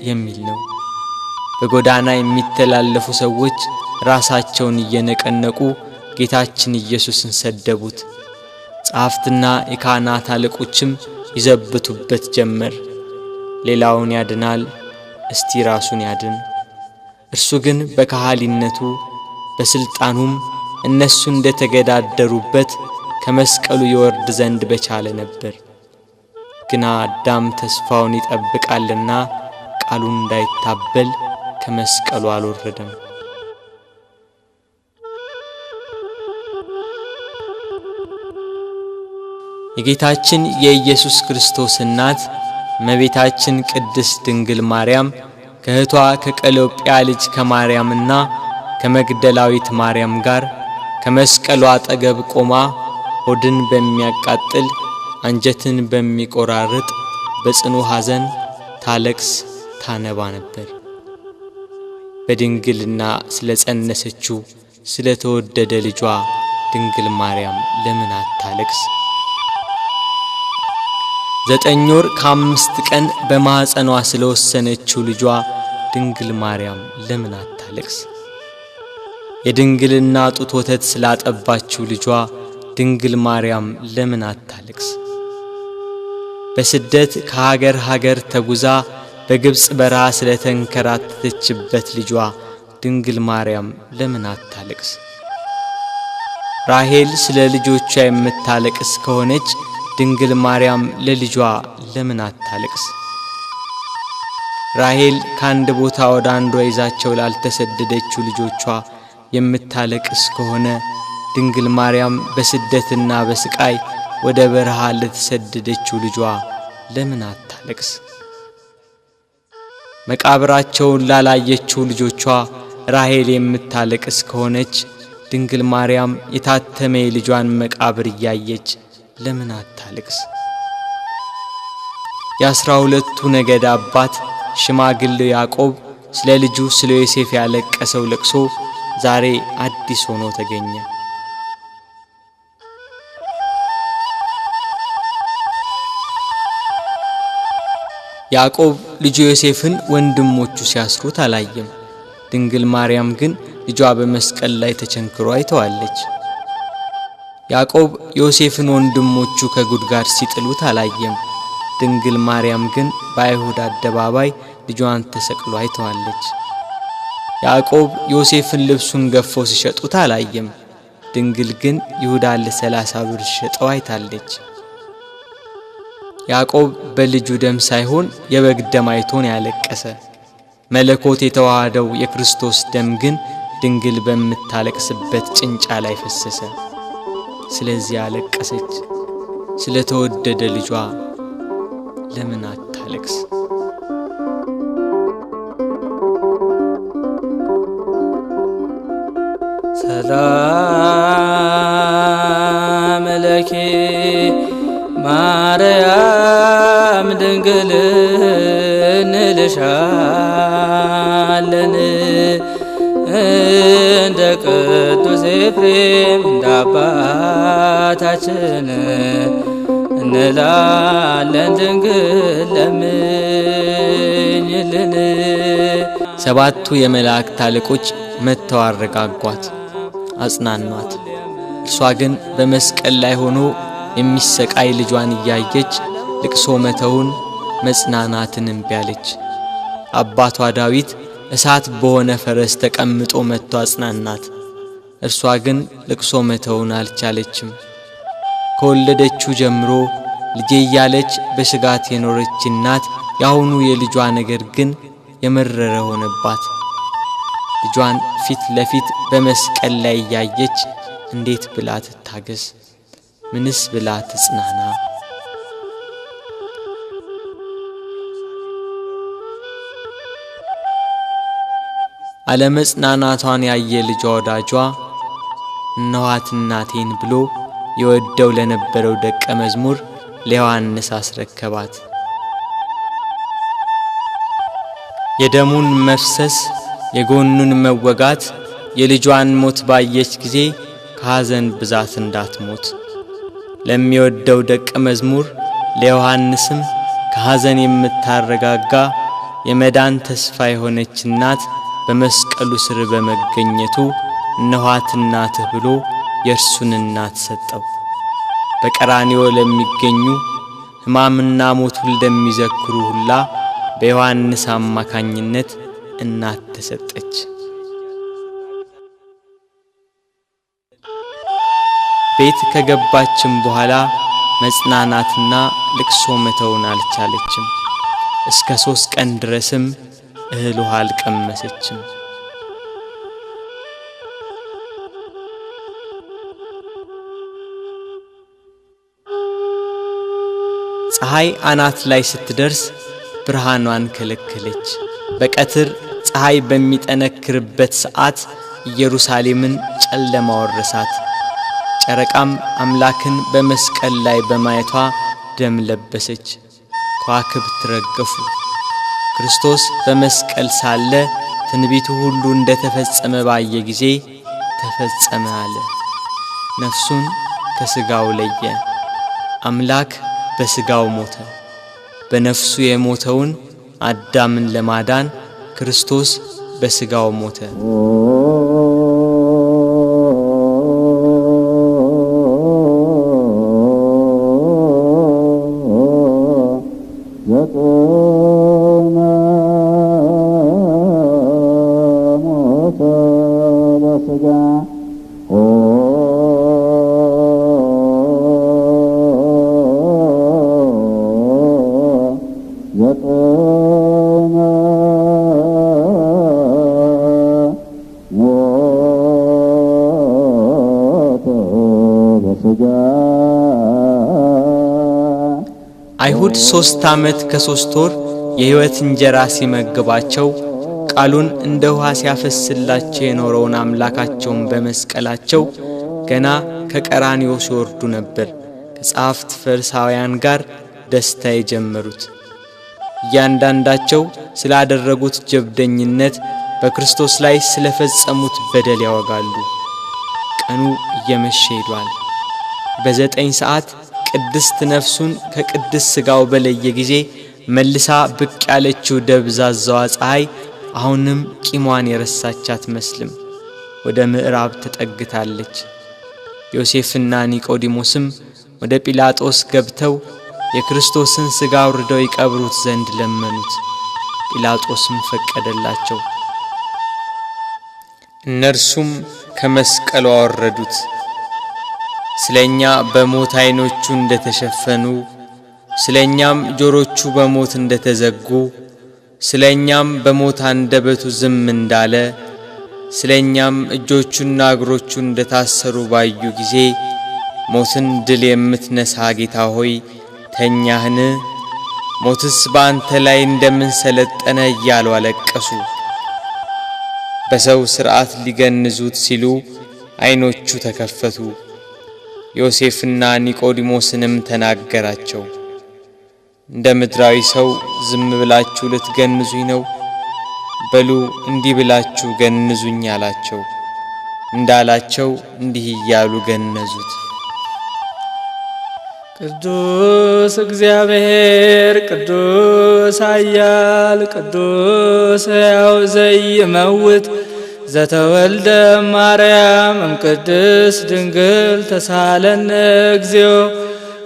S1: የሚል ነው። በጎዳና የሚተላለፉ ሰዎች ራሳቸውን እየነቀነቁ ጌታችን ኢየሱስን ሰደቡት። ጸሐፍትና የካህናት አለቆችም ይዘብቱበት ጀመር። ሌላውን ያድናል፣ እስቲ ራሱን ያድን። እርሱ ግን በካህሊነቱ በስልጣኑም እነሱ እንደተገዳደሩበት ከመስቀሉ ይወርድ ዘንድ በቻለ ነበር። ግና አዳም ተስፋውን ይጠብቃልና ቃሉን እንዳይታበል ከመስቀሉ አልወረደም። የጌታችን የኢየሱስ ክርስቶስ እናት እመቤታችን ቅድስት ድንግል ማርያም ከእህቷ ከቀሎጵያ ልጅ ከማርያምና ከመግደላዊት ማርያም ጋር ከመስቀሉ አጠገብ ቆማ ሆድን በሚያቃጥል አንጀትን በሚቆራርጥ በጽኑ ሐዘን ታለቅስ ታነባ ነበር። በድንግልና ስለጸነሰችው ስለተወደደ ልጇ ድንግል ማርያም ለምን አታለቅስ? 9 ወር ከ5 ቀን በማኅፀኗ ስለወሰነችው ልጇ ድንግል ማርያም ለምን አታለቅስ? የድንግልና ጡት ወተት ስላጠባችው ልጇ ድንግል ማርያም ለምን አታለቅስ? በስደት ከሀገር ሀገር ተጉዛ በግብጽ በረሃ ስለተንከራተተችበት ልጇ ድንግል ማርያም ለምን አታለቅስ? ራሔል ስለ ልጆቿ የምታለቅስ ከሆነች ድንግል ማርያም ለልጇ ለምን አታለቅስ? ራሔል ከአንድ ቦታ ወደ አንዷ ይዛቸው ላልተሰደደችው ልጆቿ የምታለቅስ ከሆነ ድንግል ማርያም በስደትና በስቃይ ወደ በረሃ ለተሰደደችው ልጇ ለምን አታለቅስ? መቃብራቸውን ላላየችው ልጆቿ ራሔል የምታለቅስ ከሆነች ድንግል ማርያም የታተመ ልጇን መቃብር እያየች ለምን አታለቅስ? የ12ቱ ነገድ አባት ሽማግሌው ያዕቆብ ስለ ልጁ ስለ ዮሴፍ ያለቀሰው ለቅሶ ዛሬ አዲስ ሆኖ ተገኘ። ያዕቆብ ልጁ ዮሴፍን ወንድሞቹ ሲያስሩት አላየም። ድንግል ማርያም ግን ልጇ በመስቀል ላይ ተቸንክሮ አይተዋለች። ያዕቆብ ዮሴፍን ወንድሞቹ ከጉድጓድ ሲጥሉት አላየም። ድንግል ማርያም ግን በአይሁድ አደባባይ ልጇን ተሰቅሎ አይተዋለች። ያዕቆብ ዮሴፍን ልብሱን ገፈው ሲሸጡት አላየም። ድንግል ግን ይሁዳን ለ30 ብር ሸጠው አይታለች። ያዕቆብ በልጁ ደም ሳይሆን የበግ ደም አይቶን ያለቀሰ። መለኮት የተዋሃደው የክርስቶስ ደም ግን ድንግል በምታለቅስበት ጭንጫ ላይ ፈሰሰ። ስለዚህ አለቀሰች። ስለተወደደ ልጇ ለምን አታለቅስ?
S2: ሰላም ለኪ ማርያም ድንግል እንልሻለን እንደ ቅዱስ ኤፍሬም እንደ አባታችን እንላለን ድንግል ለምኝልን።
S1: ሰባቱ የመላእክት አለቆች መጥተው አረጋጓት፣ አጽናኗት። እርሷ ግን በመስቀል ላይ ሆኖ የሚሰቃይ ልጇን እያየች ልቅሶ መተውን መጽናናትን እምቢ አለች። አባቷ ዳዊት እሳት በሆነ ፈረስ ተቀምጦ መጥቶ አጽናናት። እርሷ ግን ልቅሶ መተውን አልቻለችም። ከወለደችው ጀምሮ ልጄ እያለች በስጋት የኖረች እናት ያሁኑ የልጇ ነገር ግን የመረረ ሆነባት። ልጇን ፊት ለፊት በመስቀል ላይ እያየች እንዴት ብላ ትታገስ? ምንስ ብላ ትጽናና? አለመጽናናቷን ያየ ልጇ ወዳጇ እነኋት እናቴን ብሎ የወደው ለነበረው ደቀ መዝሙር ለዮሐንስ አስረከባት። የደሙን መፍሰስ የጎኑን መወጋት የልጇን ሞት ባየች ጊዜ ከሐዘን ብዛት እንዳትሞት ለሚወደው ደቀ መዝሙር ለዮሐንስም ከሐዘን የምታረጋጋ የመዳን ተስፋ የሆነች እናት በመስቀሉ ስር በመገኘቱ እነኋት እናትህ ብሎ የእርሱን እናት ሰጠው። በቀራንዮ ለሚገኙ ሕማምና ሞቱን ለሚዘክሩ ሁላ በዮሐንስ አማካኝነት እናት ተሰጠች። ቤት ከገባችም በኋላ መጽናናትና ልቅሶ መተውን አልቻለችም። እስከ 3 ቀን ድረስም እህል ውሃ አልቀመሰችም። ፀሐይ አናት ላይ ስትደርስ ብርሃኗን ከለከለች። በቀትር ፀሐይ በሚጠነክርበት ሰዓት ኢየሩሳሌምን ጨለማ ወረሳት። ጨረቃም አምላክን በመስቀል ላይ በማየቷ ደም ለበሰች። ከዋክብት ረገፉ። ክርስቶስ በመስቀል ሳለ ትንቢቱ ሁሉ እንደተፈጸመ ባየ ጊዜ ተፈጸመ አለ። ነፍሱን ከሥጋው ለየ። አምላክ በሥጋው ሞተ። በነፍሱ የሞተውን አዳምን ለማዳን ክርስቶስ በሥጋው ሞተ። አይሁድ 3 ዓመት ከ3 ወር የሕይወት እንጀራ ሲመግባቸው ቃሉን እንደ ውሃ ሲያፈስላቸው የኖረውን አምላካቸውን በመስቀላቸው ገና ከቀራንዮ ሲወርዱ ነበር ከጸሐፍት ፈሪሳውያን ጋር ደስታ የጀመሩት። እያንዳንዳቸው ስላደረጉት ጀብደኝነት በክርስቶስ ላይ ስለፈጸሙት በደል ያወጋሉ። ቀኑ እየመሸ ሄዷል። በ9 ሰዓት ቅድስት ነፍሱን ከቅድስት ሥጋው በለየ ጊዜ መልሳ ብቅ ያለችው ደብዛዛዋ ፀሐይ አሁንም ቂሟን የረሳች አትመስልም። ወደ ምዕራብ ተጠግታለች። ዮሴፍና ኒቆዲሞስም ወደ ጲላጦስ ገብተው የክርስቶስን ሥጋ አውርደው ይቀብሩት ዘንድ ለመኑት። ጲላጦስም ፈቀደላቸው። እነርሱም ከመስቀሉ አወረዱት። ስለኛ በሞት ዓይኖቹ እንደተሸፈኑ፣ ስለኛም ጆሮቹ በሞት እንደተዘጉ፣ ስለኛም በሞት አንደበቱ ዝም እንዳለ፣ ስለኛም እጆቹና እግሮቹ እንደታሰሩ ባዩ ጊዜ ሞትን ድል የምትነሳ ጌታ ሆይ ተኛህን? ሞትስ በአንተ ላይ እንደምን ሰለጠነ እያሉ አለቀሱ። በሰው ሥርዓት ሊገንዙት ሲሉ ዓይኖቹ ተከፈቱ። ዮሴፍና ኒቆዲሞስንም ተናገራቸው። እንደ ምድራዊ ሰው ዝም ብላችሁ ልትገንዙኝ ነው? በሉ እንዲህ ብላችሁ ገንዙኝ አላቸው። እንዳላቸው እንዲህ እያሉ ገነዙት።
S2: ቅዱስ እግዚአብሔር ቅዱስ ኃያል ቅዱስ ሕያው ዘይመውት ዘተወልደ ማርያም እምቅድስት ድንግል ተሳለነ እግዚኦ።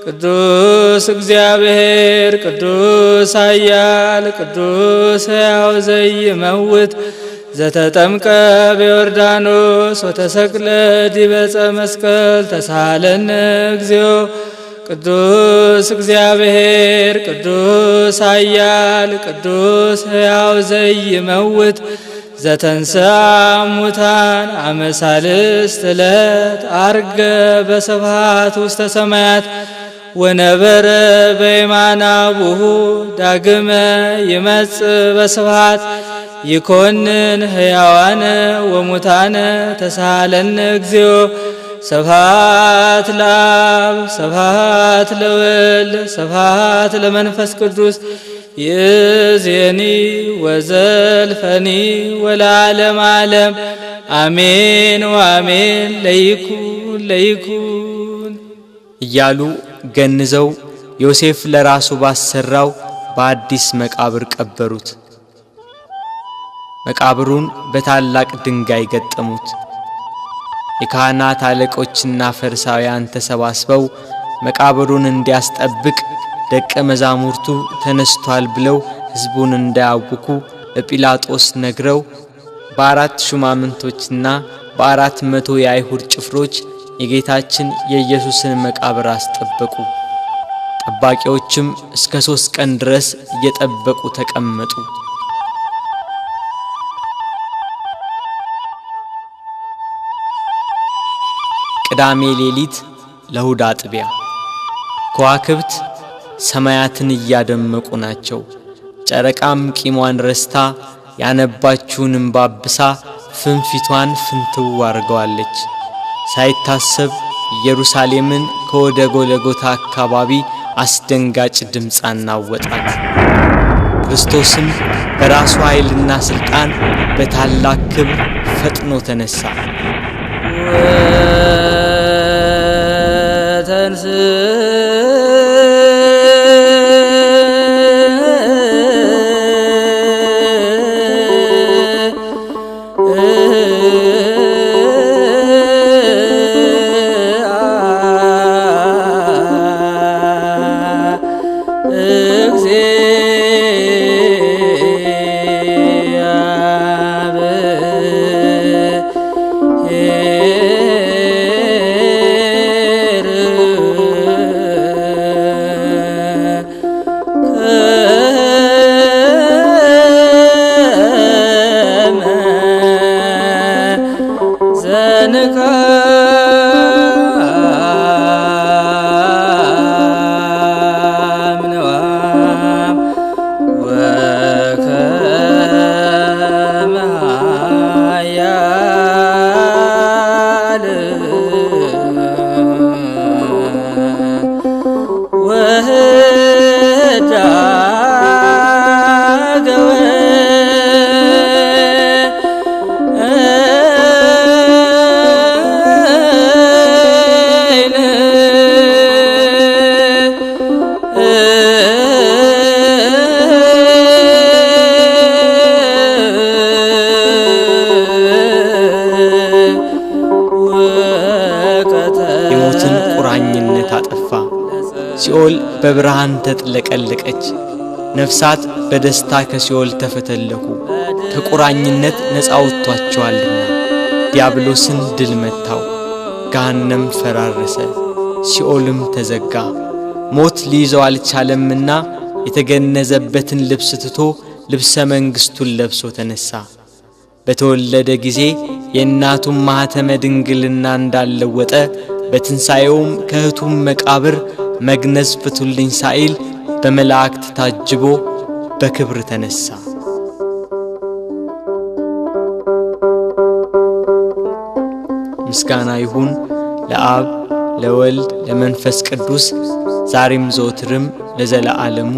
S2: ቅዱስ እግዚአብሔር ቅዱስ ኃያል ቅዱስ ሕያው ዘይመውት ዘተጠምቀ በዮርዳኖስ ወተሰቅለ ዲበ ዕፀ መስቀል ተሳለነ እግዚኦ። ቅዱስ እግዚአብሔር ቅዱስ ኃያል ቅዱስ ሕያው ዘይመውት ዘተንሥአ እሙታን አመ ሣልስት ዕለት ዐርገ በስብሐት ውስተ ሰማያት ወነበረ በየማነ አቡሁ ዳግመ ይመጽእ በስብሐት ይኰንን ሕያዋነ ወሙታነ ተሳሃለነ እግዚኦ። ስብሐት ለአብ ስብሐት ለወልድ ስብሐት ለመንፈስ ቅዱስ ይእዜኒ ወዘልፈኒ ወለዓለመ ዓለም አሜን ወአሜን። ለይኩን
S1: እያሉ ገንዘው ዮሴፍ ለራሱ ባሰራው በአዲስ መቃብር ቀበሩት። መቃብሩን በታላቅ ድንጋይ ገጠሙት። የካህናት አለቆችና ፈሪሳውያን ተሰባስበው መቃብሩን እንዲያስጠብቅ ደቀ መዛሙርቱ ተነስቷል ብለው ሕዝቡን እንዳያውኩ ለጲላጦስ ነግረው በ4 ሹማምንቶችና በ400 የአይሁድ ጭፍሮች የጌታችን የኢየሱስን መቃብር አስጠበቁ። ጠባቂዎችም እስከ 3 ቀን ድረስ እየጠበቁ ተቀመጡ። ቅዳሜ ሌሊት ለእሁድ አጥቢያ ከዋክብት ሰማያትን እያደመቁ ናቸው። ጨረቃም ቂሟን ረስታ ያነባችውን እንባ አብሳ ፍንፊቷን ፍንትው አርገዋለች። ሳይታሰብ ኢየሩሳሌምን ከወደ ጎልጎታ አካባቢ አስደንጋጭ ድምፅ አናወጣት። ክርስቶስም በራሱ ኃይልና ሥልጣን በታላቅ ክብር ፈጥኖ ተነሳ። የሞትን ቁራኝነት አጠፋ። ሲኦል በብርሃን ተጥለቀለቀች። ነፍሳት በደስታ ከሲኦል ተፈተለኩ። ከቁራኝነት ነፃ ወጥቷቸዋልና። ዲያብሎስን ድል መታው። ገሃነም ፈራረሰ፣ ሲኦልም ተዘጋ። ሞት ሊይዘው አልቻለምና የተገነዘበትን ልብስ ትቶ ልብሰ መንግሥቱን ለብሶ ተነሳ። በተወለደ ጊዜ የእናቱን ማኅተመ ድንግልና እንዳለወጠ በትንሣኤውም ከእህቱም መቃብር መግነዝ ፍቱልኝ ሳይል በመላእክት ታጅቦ በክብር ተነሳ። ምስጋና ይሁን ለአብ ለወልድ ለመንፈስ ቅዱስ ዛሬም ዘወትርም ለዘለዓለሙ